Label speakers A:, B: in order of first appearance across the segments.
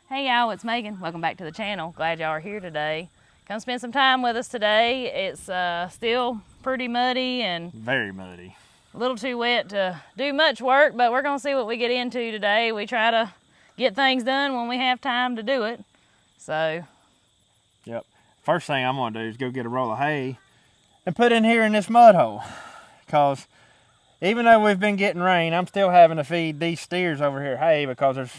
A: Hey y'all, it's Megan. Welcome back to the channel. Glad y'all are here today. Come spend some time with us today. It's still pretty muddy and
B: very muddy.
A: A little too wet to do much work, but we're gonna see what we get into today. We try to get things done when we have time to do it. So.
B: Yep. First thing I'm gonna do is go get a roll of hay and put in here in this mud hole. Because even though we've been getting rain, I'm still having to feed these steers over here hay because there's,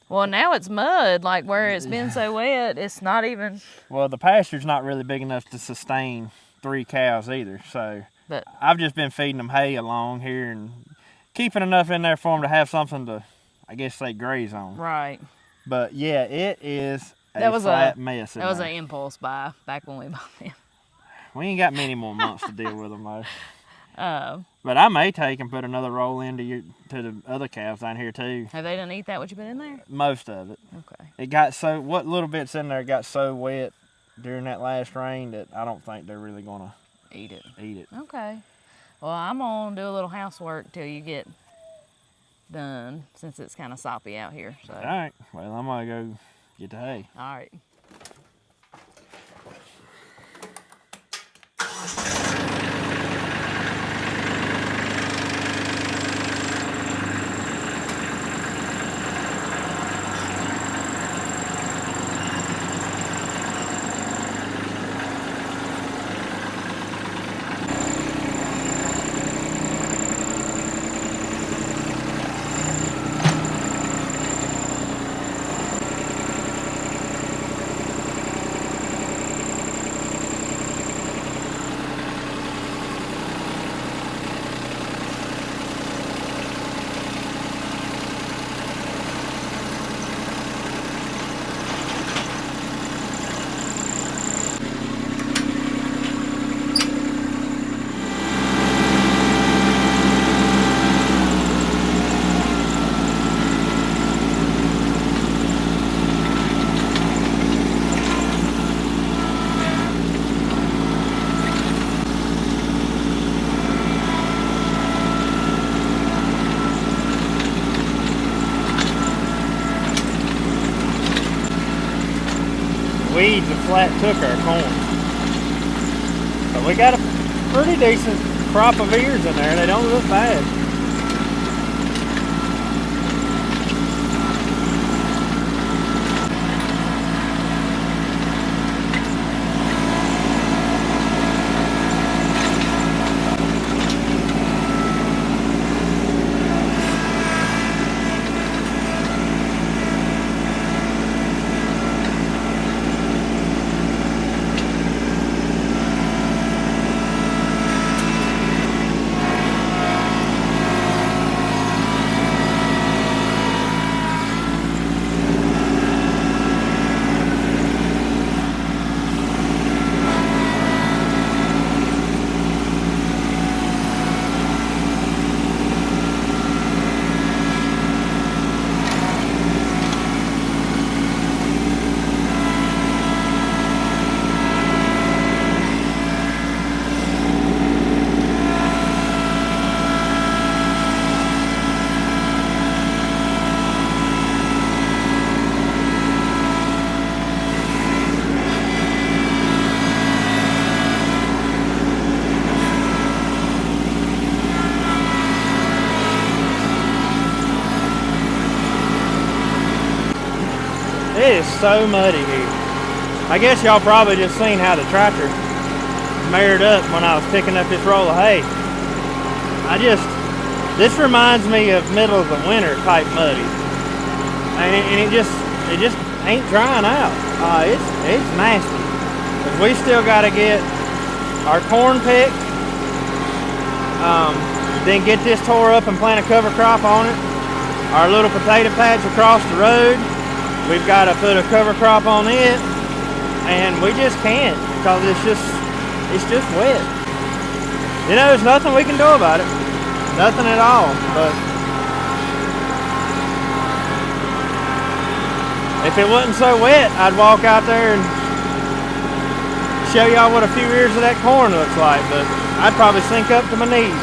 B: well,
A: now it's mud, like where it's been so wet, it's not even...
B: Well, the pasture's not really big enough to sustain 3 cows either, so
A: but
B: I've just been feeding them hay along here and keeping enough in there for them to have something to, I guess, say graze on.
A: Right.
B: But yeah, it is a flat mess in there.
A: That was an impulse buy back when we bought them.
B: We ain't got many more months to deal with them though. But I may take and put another roll into to the other calves down here too.
A: Have they done eat that what you put in there?
B: Most of it.
A: Okay.
B: It got so, what little bits in there got so wet during that last rain that I don't think they're really gonna
A: eat it.
B: Okay.
A: Well, I'm gonna do a little housework till you get done since it's kind of soppy out here. So.
B: All right. Well, I'm gonna go get the hay.
A: All right.
B: Weeds have flat took our corn. But we got a pretty decent crop of ears in there. They don't look bad. It is so muddy here. I guess y'all probably just seen how the tractor married up when I was picking up this roll of hay. This reminds me of middle of the winter type muddy. And it just ain't drying out. It's nasty. But we still gotta get our corn picked, then get this tore up and plant a cover crop on it. Our little potato patch across the road, we've got to put a cover crop on it, and we just can't because it's just wet. You know, there's nothing we can do about it. Nothing at all. But if it wasn't so wet, I'd walk out there and show y'all what a few ears of that corn looks like, but I'd probably sink up to my knees.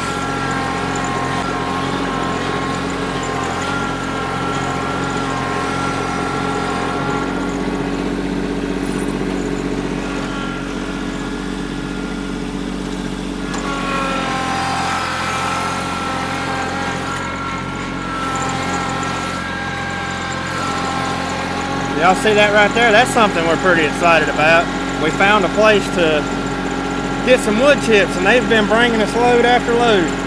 B: Y'all see that right there? That's something we're pretty excited about. We found a place to get some wood chips, and they've been bringing us load after load.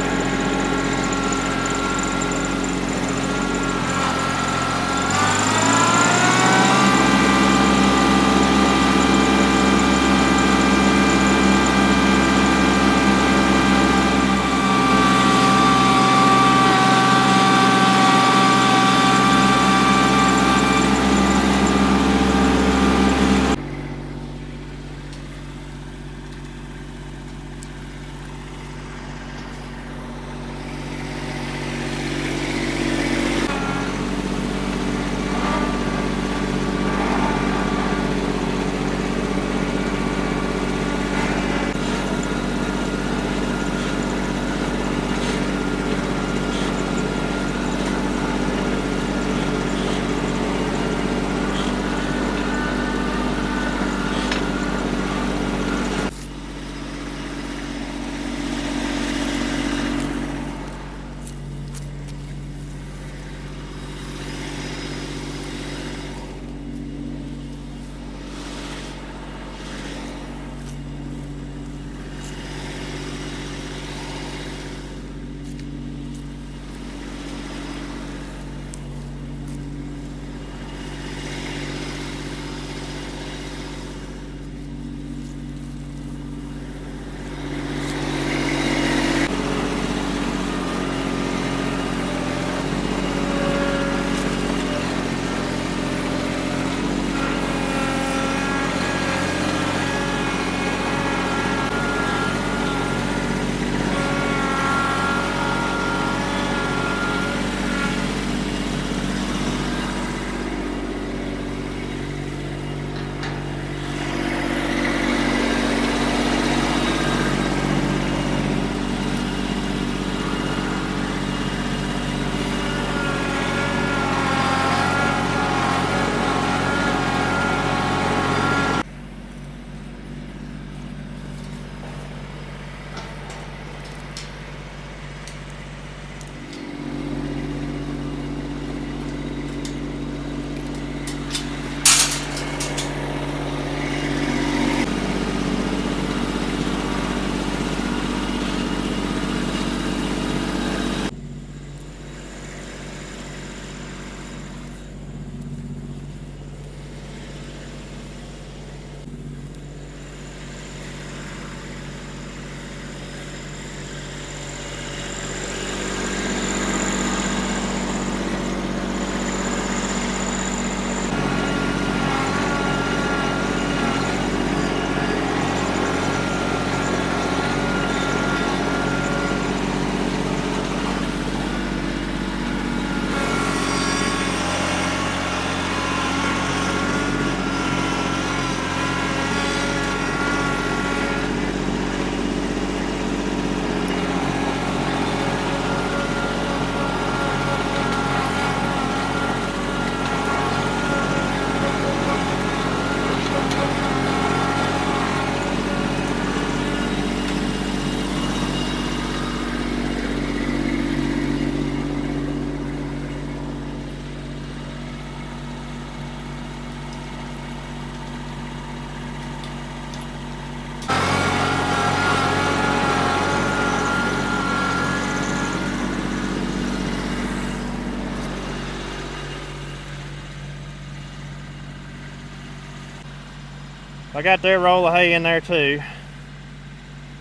B: I got their roll of hay in there too.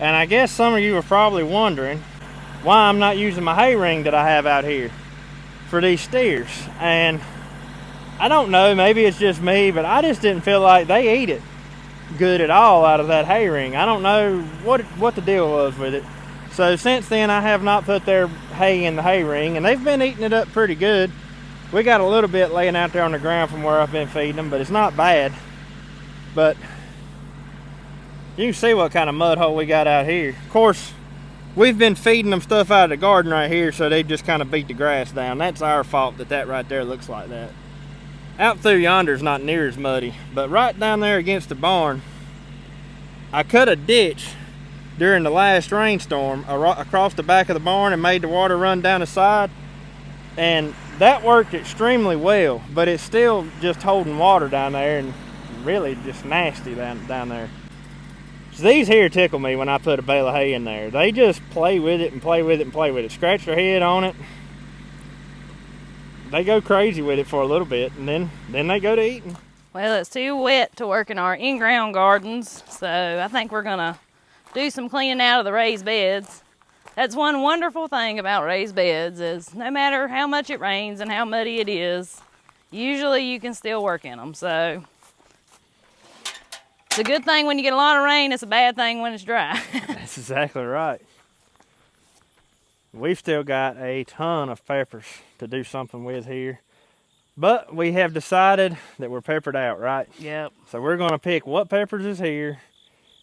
B: And I guess some of you are probably wondering why I'm not using my hay ring that I have out here for these steers. And I don't know, maybe it's just me, but I just didn't feel like they eat it good at all out of that hay ring. I don't know what the deal was with it. So since then I have not put their hay in the hay ring, and they've been eating it up pretty good. We got a little bit laying out there on the ground from where I've been feeding them, but it's not bad. But you can see what kind of mud hole we got out here. Of course, we've been feeding them stuff out of the garden right here, so they just kind of beat the grass down. That's our fault that right there looks like that. Out through yonder is not near as muddy, but right down there against the barn, I cut a ditch during the last rainstorm across the back of the barn and made the water run down the side. And that worked extremely well, but it's still just holding water down there and really just nasty down there. So these here tickle me when I put a bale of hay in there. They just play with it and play with it and play with it. Scratch their head on it. They go crazy with it for a little bit, and then they go to eating.
A: Well, it's too wet to work in our in-ground gardens, so I think we're gonna do some cleaning out of the raised beds. That's one wonderful thing about raised beds is no matter how much it rains and how muddy it is, usually you can still work in them. So it's a good thing when you get a lot of rain, it's a bad thing when it's dry.
B: That's exactly right. We've still got a ton of peppers to do something with here. But we have decided that we're peppered out, right?
A: Yep.
B: So we're gonna pick what peppers is here,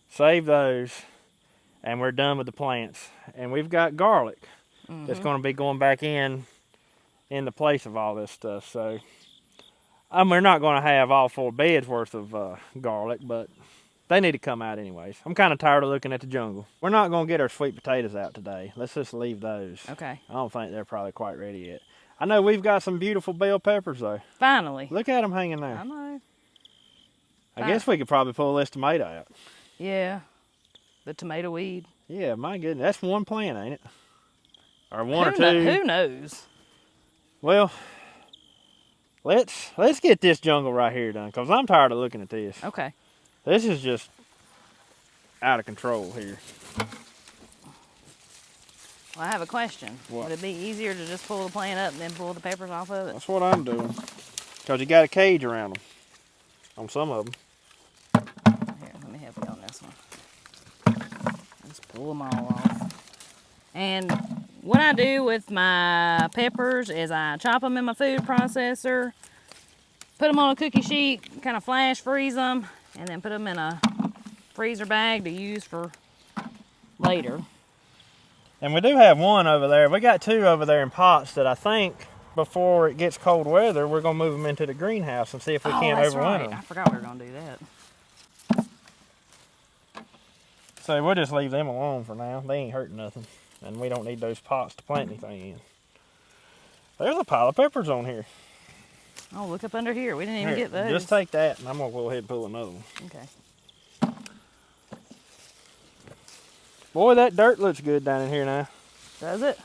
B: save those, and we're done with the plants. And we've got garlic that's gonna be going back in the place of all this stuff. So we're not gonna have all 4 beds worth of garlic, but they need to come out anyways. I'm kind of tired of looking at the jungle. We're not gonna get our sweet potatoes out today. Let's just leave those.
A: Okay.
B: I don't think they're probably quite ready yet. I know we've got some beautiful bell peppers though.
A: Finally.
B: Look at them hanging there.
A: I know.
B: I guess we could probably pull this tomato out.
A: Yeah. The tomato weed.
B: Yeah, my goodness. That's one plant, ain't it? Or one or two.
A: Who knows?
B: Well, let's get this jungle right here done, because I'm tired of looking at this.
A: Okay.
B: This is just out of control here.
A: Well, I have a question.
B: What?
A: Would it be easier to just pull the plant up and then pull the peppers off of it?
B: That's what I'm doing. Because you got a cage around them. On some of them.
A: Here, let me help you on this one. Just pull them all off. And what I do with my peppers is I chop them in my food processor, put them on a cookie sheet, kind of flash freeze them, and then put them in a freezer bag to use for later.
B: And we do have one over there. We got 2 over there in pots that I think before it gets cold weather, we're going to move them into the greenhouse and see if we can't overwinter them.
A: I forgot we were going to do that.
B: So we'll just leave them alone for now. They ain't hurting nothing. And we don't need those pots to plant anything in. There's a pile of peppers on here.
A: Oh, look up under here. We didn't even get those.
B: Just take that and I'm going to go ahead and pull another one.
A: Okay.
B: Boy, that dirt looks good down in here now.
A: Does it?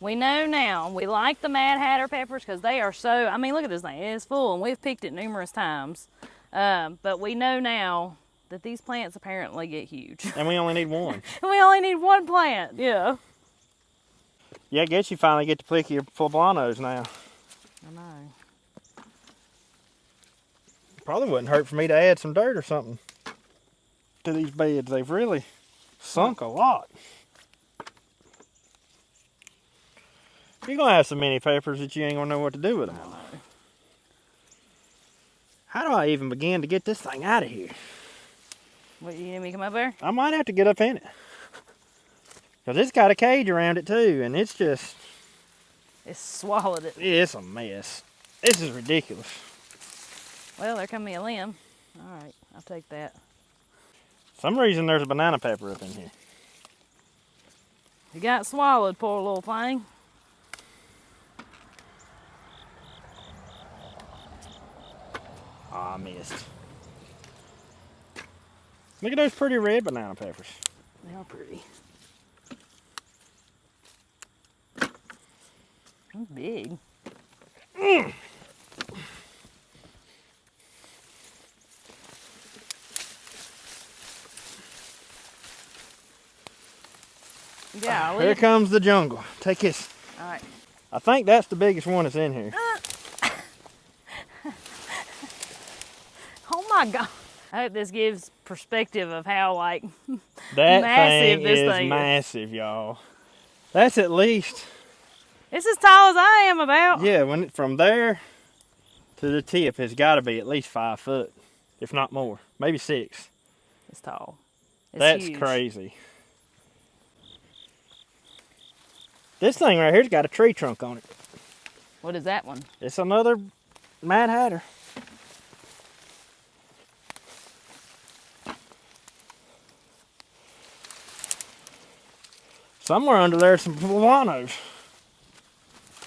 A: We know now, we like the Mad Hatter peppers because they are so, I mean, look at this thing. It is full and we've picked it numerous times. But we know now that these plants apparently get huge.
B: And we only need one.
A: We only need one plant, yeah.
B: Yeah, I guess you finally get to pick your poblanos now.
A: I know.
B: Probably wouldn't hurt for me to add some dirt or something to these beds. They've really sunk a lot. You're going to have so many peppers that you ain't going to know what to do with them.
A: I know.
B: How do I even begin to get this thing out of here?
A: What, you need me to come up there?
B: I might have to get up in it. Because it's got a cage around it too, and it's just...
A: It's swallowed it.
B: It's a mess. This is ridiculous.
A: Well, there come me a limb. All right, I'll take that.
B: Some reason there's a banana pepper up in here.
A: You got swallowed, poor little thing.
B: Oh, I missed. Look at those pretty red banana peppers.
A: They are pretty. They're big.
B: Mm.
A: Yeah,
B: Here comes the jungle. Take this.
A: All right.
B: I think that's the biggest one that's in here.
A: Oh my God. I hope this gives perspective of how like
B: That
A: massive
B: thing
A: this
B: is
A: thing
B: massive, y'all. That's at least...
A: It's as tall as I am about.
B: Yeah, from there to the tip has got to be at least 5 foot, if not more, maybe 6.
A: It's tall. It's
B: That's
A: huge.
B: crazy. This thing right here's got a tree trunk on it.
A: What is that one?
B: It's another Mad Hatter. Somewhere under there, some poblanos.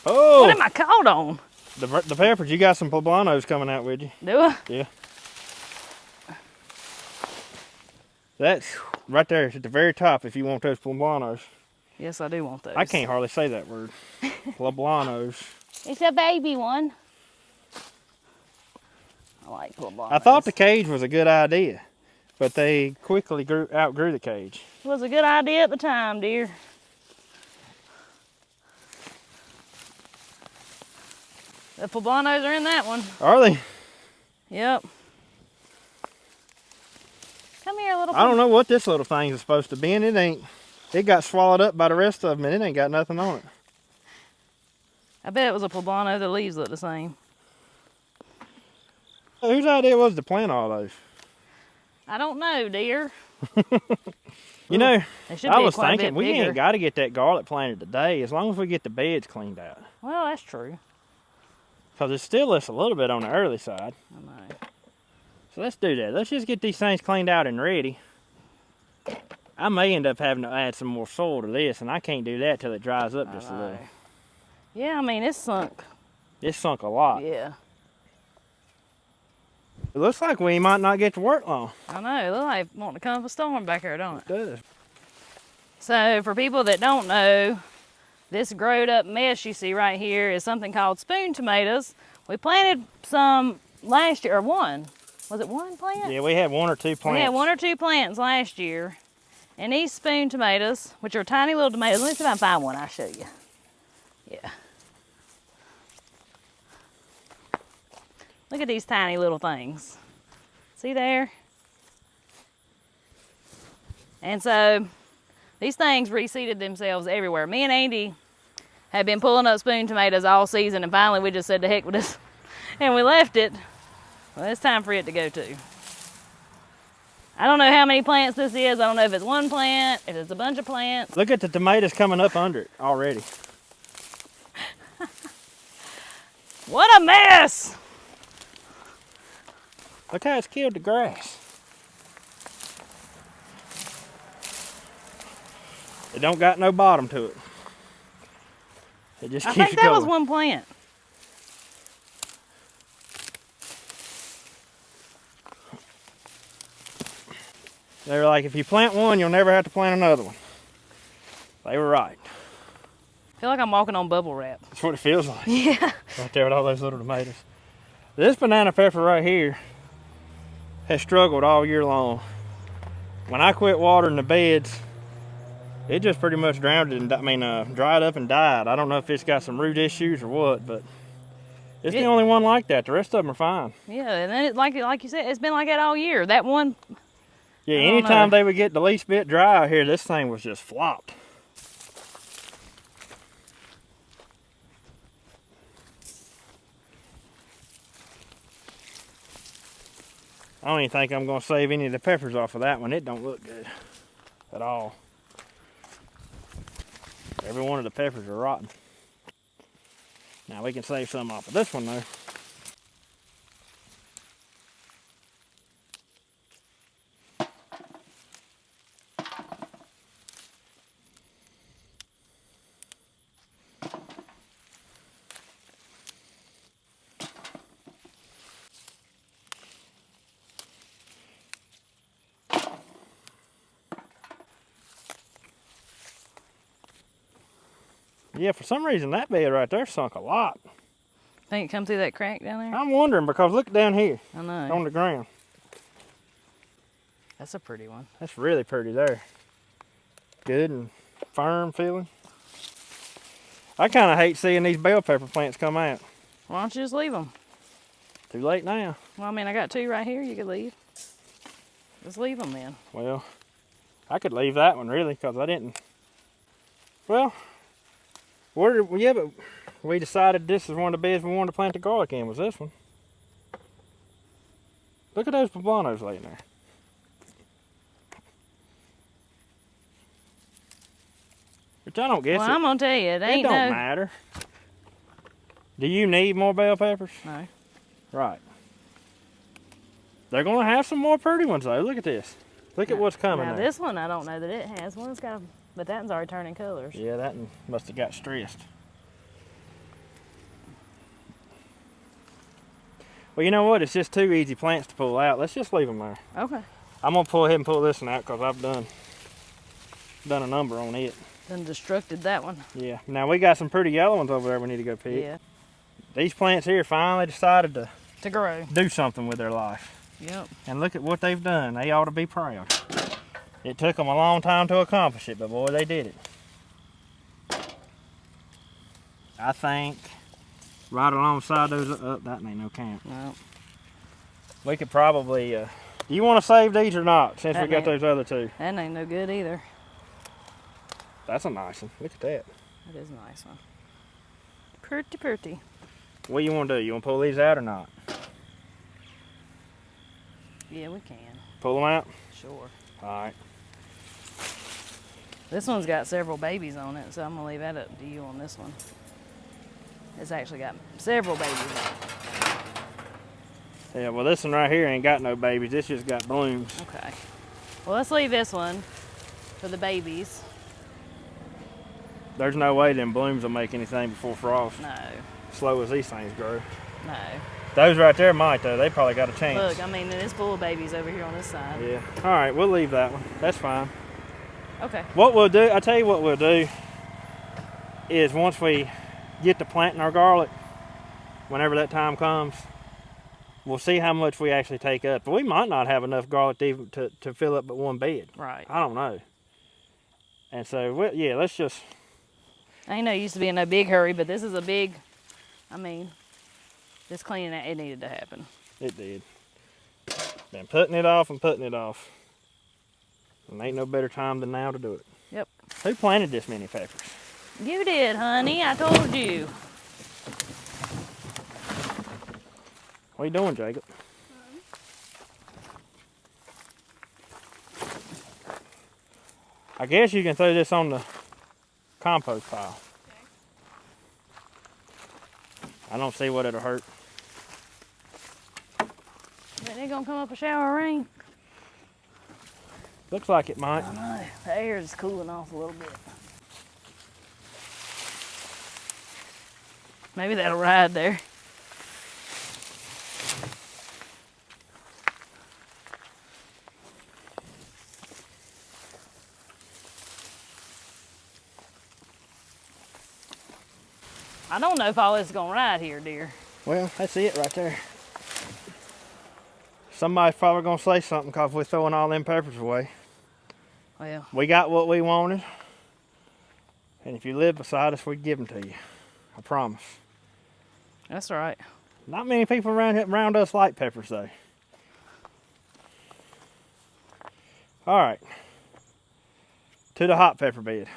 B: Oh!
A: What am I caught on?
B: The peppers, you got some poblanos coming out with you.
A: Do I?
B: Yeah. That's right there at the very top if you want those poblanos.
A: Yes, I do want those.
B: I can't hardly say that word. Poblanos.
A: It's a baby one. I like poblanos.
B: I thought the cage was a good idea, but they quickly outgrew the cage.
A: It was a good idea at the time, dear. The poblanos are in that one.
B: Are they?
A: Yep. Come here, little.
B: I don't know what this little thing is supposed to be, and it got swallowed up by the rest of them, and it ain't got nothing on it.
A: I bet it was a poblano. The leaves look the same.
B: Whose idea was to plant all those?
A: I don't know, dear.
B: You know,
A: They should
B: I
A: be
B: was
A: quite a
B: thinking
A: bit
B: we
A: bigger.
B: ain't got to get that garlic planted today, as long as we get the beds cleaned out.
A: Well, that's true.
B: Because it's still just a little bit on the early side.
A: I know.
B: So let's do that. Let's just get these things cleaned out and ready. I may end up having to add some more soil to this, and I can't do that till it dries up just a little.
A: Yeah, I mean, it's sunk.
B: It's sunk a lot.
A: Yeah.
B: It looks like we might not get to work long.
A: I know. It looks like wanting to come up a storm back here, don't it?
B: It does.
A: So, for people that don't know, this growed up mess you see right here is something called spoon tomatoes. We planted some last year, or one. Was it one plant?
B: Yeah, we had one or two plants.
A: We had one or two plants last year. And these spoon tomatoes, which are tiny little tomatoes, let me see if I can find one, I'll show you. Yeah. Look at these tiny little things. See there? And so, these things reseeded themselves everywhere. Me and Andy had been pulling up spoon tomatoes all season, and finally we just said to heck with this, and we left it. Well, it's time for it to go too. I don't know how many plants this is. I don't know if it's one plant, if it's a bunch of plants.
B: Look at the tomatoes coming up under it already.
A: What a mess!
B: Look how it's killed the grass. It don't got no bottom to it. It just
A: I
B: keeps
A: think that
B: going.
A: was one plant.
B: They were like, if you plant one, you'll never have to plant another one. They were right.
A: I feel like I'm walking on bubble wrap.
B: That's what it feels like.
A: Yeah.
B: Right there with all those little tomatoes. This banana pepper right here has struggled all year long. When I quit watering the beds, it just pretty much drowned it and dried up and died. I don't know if it's got some root issues or what, but it's the only one like that. The rest of them are fine.
A: Yeah, and then like you said, it's been like that all year. That one.
B: Yeah, anytime they would get the least bit dry out here, this thing was just flopped. I don't even think I'm going to save any of the peppers off of that one. It don't look good at all. Every one of the peppers are rotten. Now we can save some off of this one though. Yeah, for some reason that bed right there sunk a lot.
A: Think it come through that crack down there?
B: I'm wondering because look down here
A: I know.
B: on the ground.
A: That's a pretty one.
B: That's really pretty there. Good and firm feeling. I kind of hate seeing these bell pepper plants come out.
A: Why don't you just leave them?
B: Too late now.
A: Well, I mean, I got two right here you could leave. Just leave them then.
B: Well, I could leave that one really because I didn't. Well, yeah, but we decided this is one of the beds we wanted to plant the garlic in, was this one. Look at those poblanos laying there. Which I don't guess.
A: Well, I'm gonna tell you, it ain't
B: don't matter. Do you need more bell peppers?
A: No.
B: Right. They're gonna have some more pretty ones though. Look at this. Look at what's coming
A: Now
B: there.
A: this one, I don't know that it has. One's got But that one's already turning colors.
B: Yeah, that one must have got stressed. Well, you know what? It's just two easy plants to pull out. Let's just leave them there.
A: Okay.
B: I'm gonna pull ahead and pull this one out because I've done a number on it.
A: Then destructed that one.
B: Yeah. Now we got some pretty yellow ones over there we need to go pick.
A: Yeah.
B: These plants here finally decided to
A: grow.
B: do something with their life.
A: Yep.
B: And look at what they've done. They ought to be proud. It took them a long time to accomplish it, but boy, they did it. I think right alongside those, that ain't no camp.
A: No.
B: We could probably, do you want to save these or not, since we got those other two?
A: That ain't no good either.
B: That's a nice one. Look at that.
A: That is a nice one. Pretty, pretty.
B: What do you want to do? You want to pull these out or not?
A: Yeah, we can.
B: Pull them out?
A: Sure.
B: All right.
A: This one's got several babies on it, so I'm gonna leave that up to you on this one. It's actually got several babies on it.
B: Yeah, well this one right here ain't got no babies. This just got blooms.
A: Okay. Well, let's leave this one for the babies.
B: There's no way them blooms will make anything before frost.
A: No.
B: Slow as these things grow.
A: No.
B: Those right there might though. They probably got a chance.
A: Look, I mean, it's full of babies over here on this side.
B: Yeah. All right, we'll leave that one. That's fine.
A: Okay.
B: What we'll do, I tell you what we'll do, is once we get to planting our garlic, whenever that time comes, we'll see how much we actually take up. But we might not have enough garlic to fill up but one bed.
A: Right.
B: I don't know. And so, yeah, let's just...
A: I ain't no used to be in no big hurry, but this is a big, I mean, this cleaning, it needed to happen.
B: It did. Been putting it off and putting it off. And ain't no better time than now to do it.
A: Yep.
B: Who planted this many peppers?
A: You did, honey. I told you.
B: What are you doing, Jacob? I guess you can throw this on the compost pile. Okay. I don't see what it'll hurt.
A: But they're gonna come up a shower of rain.
B: Looks like it might.
A: I know. The air is cooling off a little bit. Maybe that'll ride there. I don't know if all this is gonna ride here, dear.
B: Well, that's it right there. Somebody's probably gonna say something because we're throwing all them peppers away.
A: Well,
B: We got what we wanted. And if you live beside us, we'd give them to you. I promise.
A: that's all right.
B: Not many people around us like peppers though. All right. To the hot pepper bed.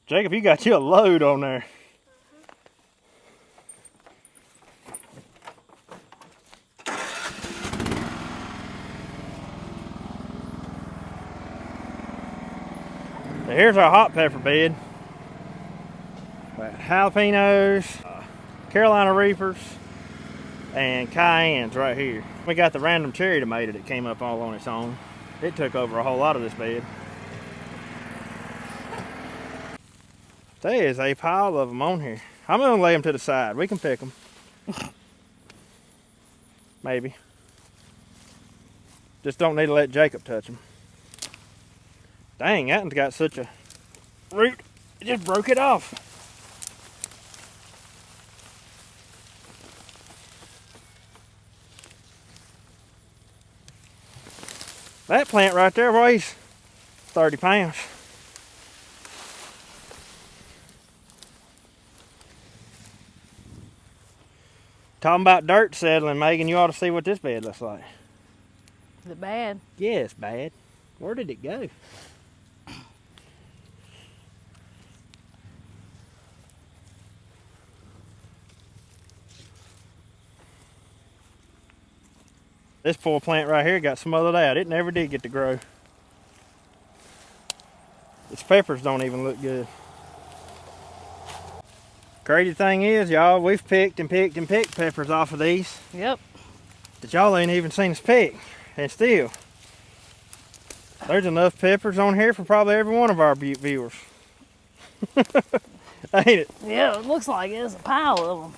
B: Jacob, you got you a load on there. So here's our hot pepper bed. Got jalapenos, Carolina Reapers, and cayennes right here. We got the random cherry tomato that came up all on its own. It took over a whole lot of this bed. There is a pile of them on here. I'm gonna lay them to the side. We can pick them. Maybe. Just don't need to let Jacob touch them. Dang, that one's got such a root. It just broke it off. That plant right there weighs 30 pounds. Talking about dirt settling, Megan, you ought to see what this bed looks like.
A: Is it bad?
B: Yeah, it's bad. Where did it go? This poor plant right here got smothered out. It never did get to grow. Its peppers don't even look good. Crazy thing is, y'all, we've picked and picked and picked peppers off of these
A: Yep.
B: that y'all ain't even seen us pick. And still, There's enough peppers on here for probably every one of our viewers. Ain't it?
A: Yeah, it looks like it's a pile of them.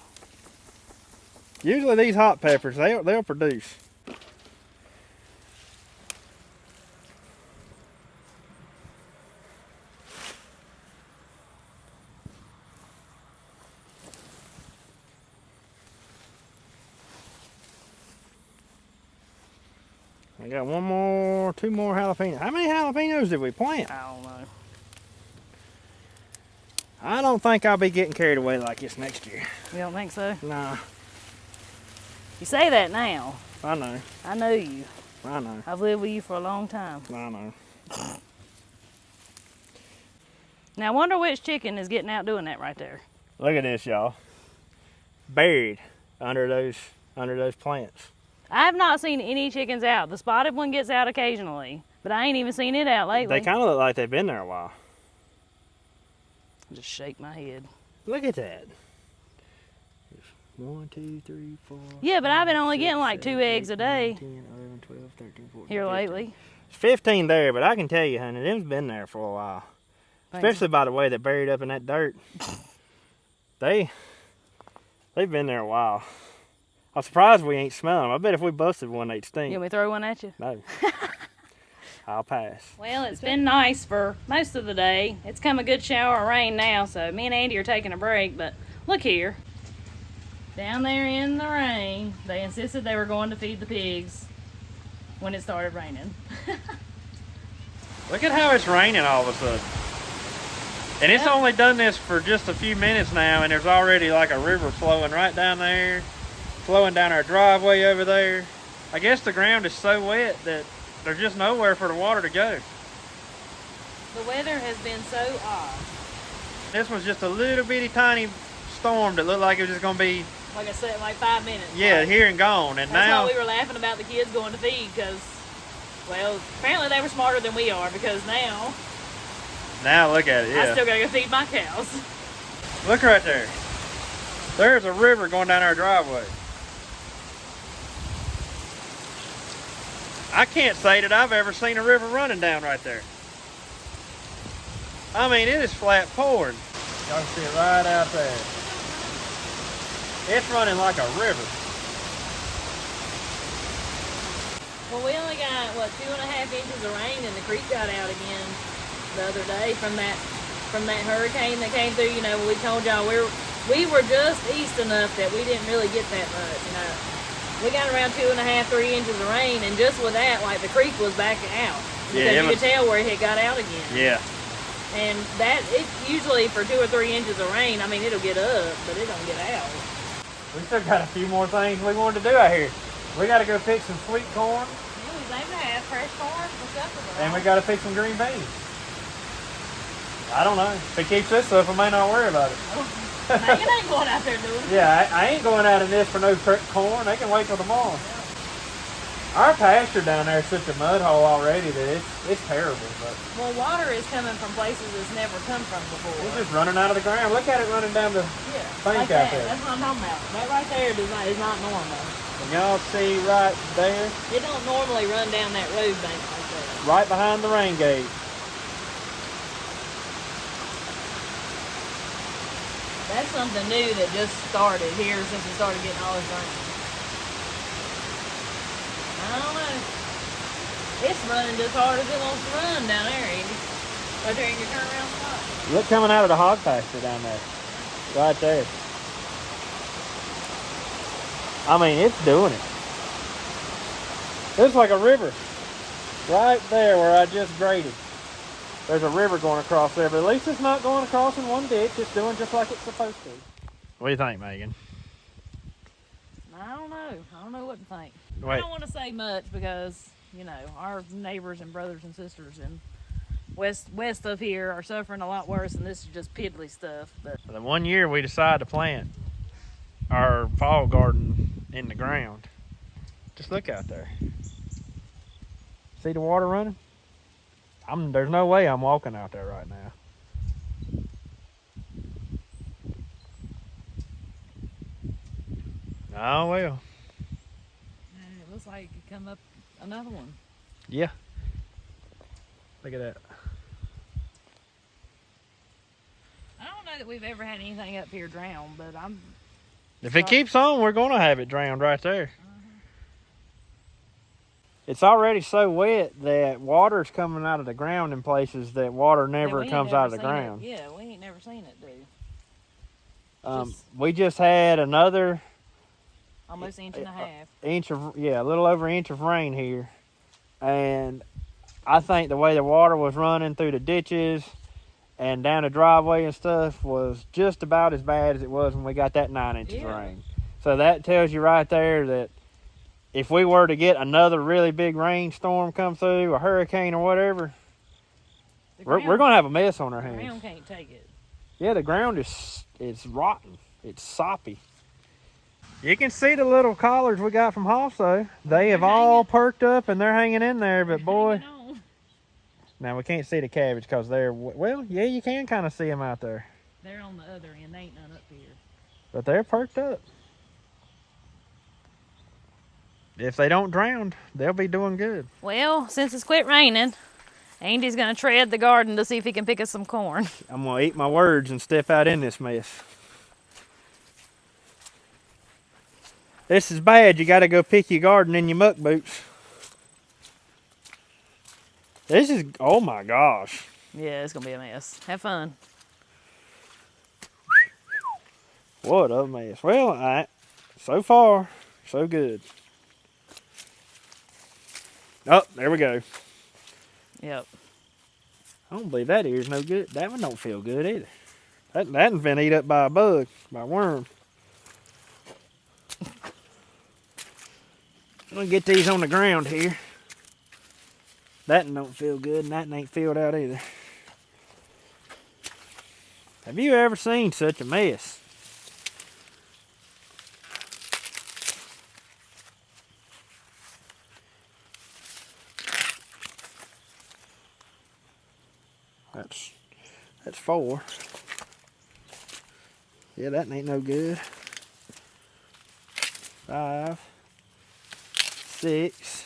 B: Usually these hot peppers, they'll produce. I got two more jalapenos. How many jalapenos did we plant?
A: I don't know.
B: I don't think I'll be getting carried away like this next year.
A: You don't think so?
B: Nah.
A: You say that now.
B: I know.
A: I know you.
B: I know.
A: I've lived with you for a long time.
B: I know.
A: Now I wonder which chicken is getting out doing that right there.
B: Look at this, y'all. Buried under those plants.
A: I have not seen any chickens out. The spotted one gets out occasionally, but I ain't even seen it out lately.
B: They kind of look like they've been there a while.
A: Just shake my head.
B: Look at that. 1, 2, 3, 4.
A: Yeah, but I've been only
B: 6,
A: getting like
B: 7,
A: 2 eggs
B: 8,
A: a day
B: 9, 10, 11, 12, 13, 14,
A: here
B: 15.
A: lately.
B: It's 15 there, but I can tell you, honey, them's been there for a while.
A: Thanks.
B: Especially by the way they're buried up in that dirt. They've been there a while. I'm surprised we ain't smelling them. I bet if we busted one, they'd stink.
A: You want me to throw one at you?
B: No. I'll pass.
A: Well, it's been nice for most of the day. It's come a good shower of rain now, so me and Andy are taking a break, but look here. Down there in the rain, they insisted they were going to feed the pigs when it started raining.
B: Look at how it's raining all of a sudden. And it's only done this for just a few minutes now, and there's already like a river flowing right down there, flowing down our driveway over there. I guess the ground is so wet that there's just nowhere for the water to go.
A: The weather has been so odd.
B: This was just a little bitty tiny storm that looked like it was just gonna be,
A: Like I said, like 5 minutes.
B: yeah,
A: like,
B: here and gone. And
A: that's
B: now
A: why we were laughing about the kids going to feed, because, well, apparently they were smarter than we are, because now
B: look at it, yeah.
A: I still gotta go feed my cows.
B: Look right there. There's a river going down our driveway. I can't say that I've ever seen a river running down right there. I mean, it is flat pouring. Y'all can see it right out there. It's running like a river.
A: Well, we only got, 2.5 inches of rain, and the creek got out again the other day from that hurricane that came through. You know, we told y'all we were just east enough that we didn't really get that much. You know, we got around 2.5, 3 inches of rain, and just with that, like, the creek was backing out because you could tell where it had got out again.
B: Yeah.
A: And that it usually for 2 or 3 inches of rain, I mean, it'll get up, but it don't get out.
B: We still got a few more things we wanted to do out here. We got to go fix some sweet corn.
A: Yeah, we was aiming to have fresh corn for supper.
B: And we got to fix some green beans. I don't know. If it keeps this up, I may not worry about it.
A: Megan ain't going out there doing it.
B: Yeah, I ain't going out in this for no corn. They can wait till tomorrow. Yeah. Our pasture down there is such a mud hole already that it's terrible. But
A: well, water is coming from places it's never come from before.
B: It's just running out of the ground. Look at it running down the bank
A: like
B: out
A: that.
B: there.
A: That's what I'm talking about. That right there is not normal.
B: And y'all see right there?
A: It don't normally run down that road bank like that.
B: Right behind the rain gate.
A: That's something new that just started here since we started getting all this rain. I don't know. It's running just hard as it wants to run down there, Andy. Right there in your turnaround spot.
B: Look coming out of the hog pasture down there. Right there. I mean, it's doing it. It's like a river. Right there where I just graded. There's a river going across there, but at least it's not going across in one ditch. It's doing just like it's supposed to. What do you think, Megan?
A: I don't know. I don't know what to think.
B: Wait.
A: I don't want to say much because, you know, our neighbors and brothers and sisters in west of here are suffering a lot worse, and this is just piddly stuff. But
B: The one year we decided to plant our fall garden in the ground. Just look out there. See the water running? There's no way I'm walking out there right now. Oh well.
A: it looks like it could come up another one.
B: Yeah. Look at that.
A: I don't know that we've ever had anything up here drown, but I'm.
B: If it keeps on, we're going to have it drowned right there. It's already so wet that water's coming out of the ground in places that water never comes out of the ground.
A: Yeah, we ain't never seen it, dude.
B: We just had another
A: almost inch and a half.
B: A little over an inch of rain here. And I think the way the water was running through the ditches and down the driveway and stuff was just about as bad as it was when we got that 9 inches of rain. So that tells you right there that if we were to get another really big rainstorm come through, a hurricane or whatever, we're going to have a mess on our hands.
A: The ground can't take it.
B: Yeah, the ground is rotten. It's soppy. You can see the little collards we got from Hosso. They have all perked up and they're hanging in there, but boy. Now we can't see the cabbage because they're, well, yeah, you can kind of see them out there.
A: They're on the other end. They ain't none up here.
B: But they're perked up. If they don't drown, they'll be doing good.
A: Well, since it's quit raining, Andy's going to tread the garden to see if he can pick us some corn.
B: I'm going to eat my words and step out in this mess. This is bad. You got to go pick your garden in your muck boots. This is, oh my gosh.
A: Yeah, it's going to be a mess. Have fun.
B: What a mess. Well, so far, so good. Oh, there we go.
A: Yep.
B: I don't believe that ear's no good. That one don't feel good either. That one's been eat up by a bug, by a worm. I'm gonna get these on the ground here. That one don't feel good, and that one ain't filled out either. Have you ever seen such a mess? That's 4. Yeah, that ain't no good. 5, 6.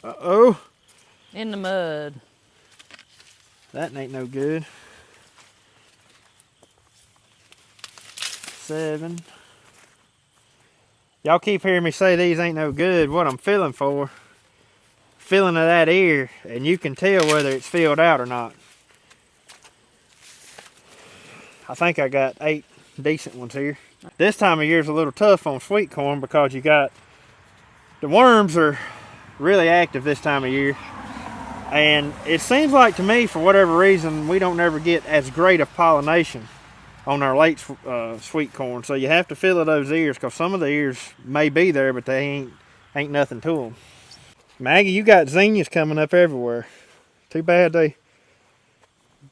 B: Uh-oh.
A: In the mud.
B: That ain't no good. 7. Y'all keep hearing me say these ain't no good. What I'm feeling for, feeling of that ear, and you can tell whether it's filled out or not. I think I got 8 decent ones here. This time of year is a little tough on sweet corn because you got, the worms are really active this time of year. And it seems like to me, for whatever reason, we don't ever get as great of pollination on our late sweet corn. So you have to fill of those ears because some of the ears may be there, but they ain't nothing to them. Maggie, you got Zenas coming up everywhere. Too bad they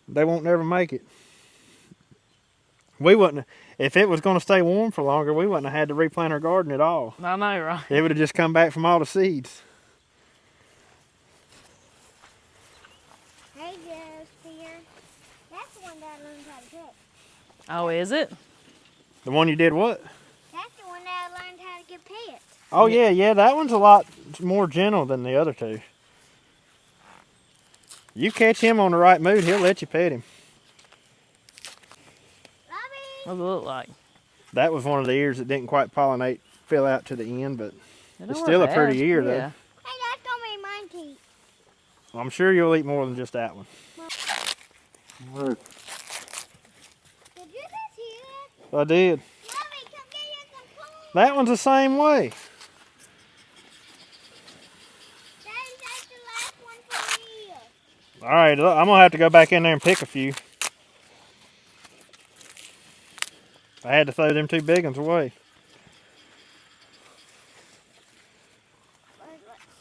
B: won't never make it. We wouldn't, if it was going to stay warm for longer, we wouldn't have had to replant our garden at all.
A: I know, right?
B: It would have just come back from all the seeds.
C: Hey, Spear. That's the one that I learned how to pick.
A: Oh, is it?
B: The one you did what?
C: That's the one that I learned how to get pets.
B: Oh, yeah, that one's a lot more gentle than the other two. You catch him on the right mood, he'll let you pet him.
A: What does it look like?
B: That was one of the ears that didn't quite pollinate, fill out to the end, but it's
A: look
B: still a
A: bad.
B: pretty ear, though.
C: Hey, that's going to be mine to eat.
B: I'm sure you'll eat more than just that one.
C: Did you just hear that?
B: I did.
C: Mommy, come get you some corn.
B: That one's the same way.
C: Daddy, that's the last one for me.
B: All right, look, I'm going to have to go back in there and pick a few. I had to throw them 2 big ones away.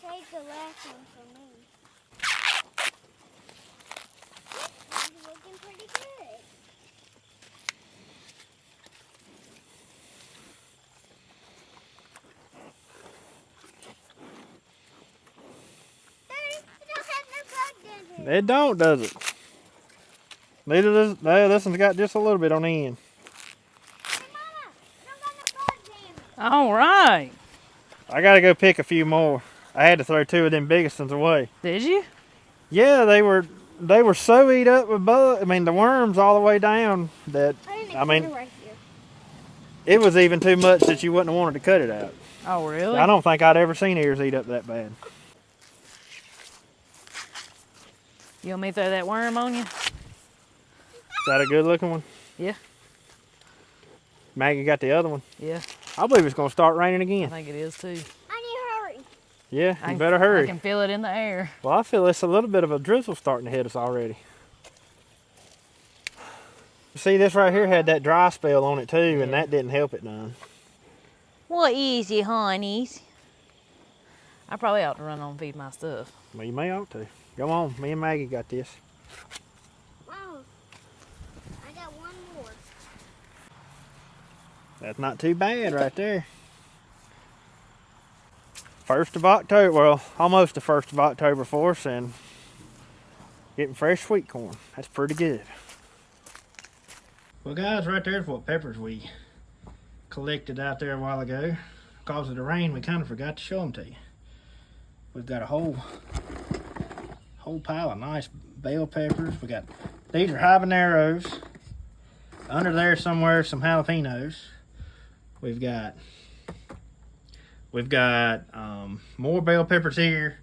C: Save the last one for me. It's looking pretty good. Daddy, it don't have no bug, does it?
B: It don't, does it? Neither does, no, this one's got just a little bit on the end.
C: Hey, Mama, it don't got no bugs in it.
A: All right.
B: I got to go pick a few more. I had to throw 2 of them biggest ones away.
A: Did you?
B: Yeah, they were so eat up with bugs. I mean, the worms all the way down that I mean,
C: right here.
B: it was even too much that you wouldn't have wanted to cut it out.
A: Oh, really?
B: I don't think I'd ever seen ears eat up that bad.
A: You want me to throw that worm on you?
B: Is that a good looking one?
A: Yeah.
B: Maggie got the other one.
A: Yeah,
B: I believe it's going to start raining
A: I
B: again.
A: think it is too.
C: I need to hurry.
B: Yeah, you better hurry.
A: I can feel it in the air.
B: Well, I feel it's a little bit of a drizzle starting to hit us already. See, this right here had that dry spell on it too, and that didn't help it none.
A: Well, easy, honeys. I probably ought to run on and feed my stuff.
B: Well, you may ought to. Go on, me and Maggie got this.
C: Wow. I got one more.
B: That's not too bad right there. 1st of October, well, almost the 1st of October for us, and getting fresh sweet corn. That's pretty good. Well, guys, right there's what peppers we collected out there a while ago. Because of the rain, we kind of forgot to show them to you. We've got a whole pile of nice bell peppers. These are habaneros. Under there somewhere, some jalapenos. We've got more bell peppers here.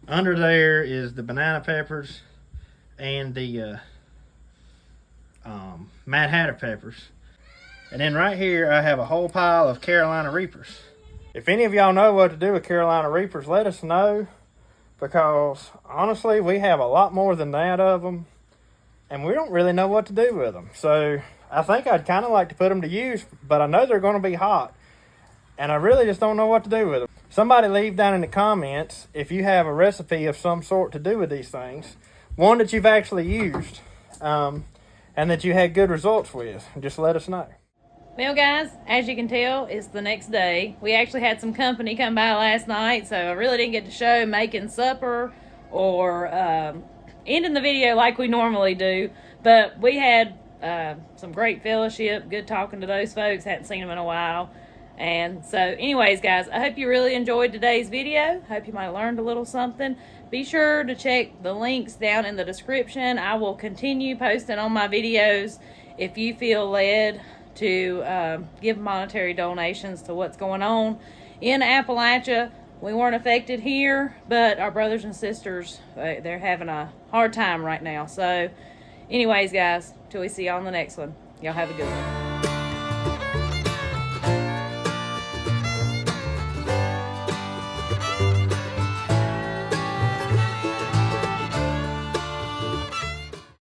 B: Under there is the banana peppers and the Mad Hatter peppers. And then right here I have a whole pile of Carolina Reapers. If any of y'all know what to do with Carolina Reapers, let us know, because honestly we have a lot more than that of them and we don't really know what to do with them. So I think I'd kind of like to put them to use, but I know they're going to be hot and I really just don't know what to do with them. Somebody leave down in the comments if you have a recipe of some sort to do with these things, one that you've actually used and that you had good results with. Just let us know.
A: Well, guys, as you can tell, it's the next day. We actually had some company come by last night, so I really didn't get to show making supper or ending the video like we normally do. But we had some great fellowship, good talking to those folks. Hadn't seen them in a while. And so anyways, guys, I hope you really enjoyed today's video. Hope you might have learned a little something. Be sure to check the links down in the description. I will continue posting on my videos if you feel led to give monetary donations to what's going on in Appalachia. We weren't affected here, but our brothers and sisters, they're having a hard time right now. So anyways, guys, till we see you on the next one, y'all have a good one.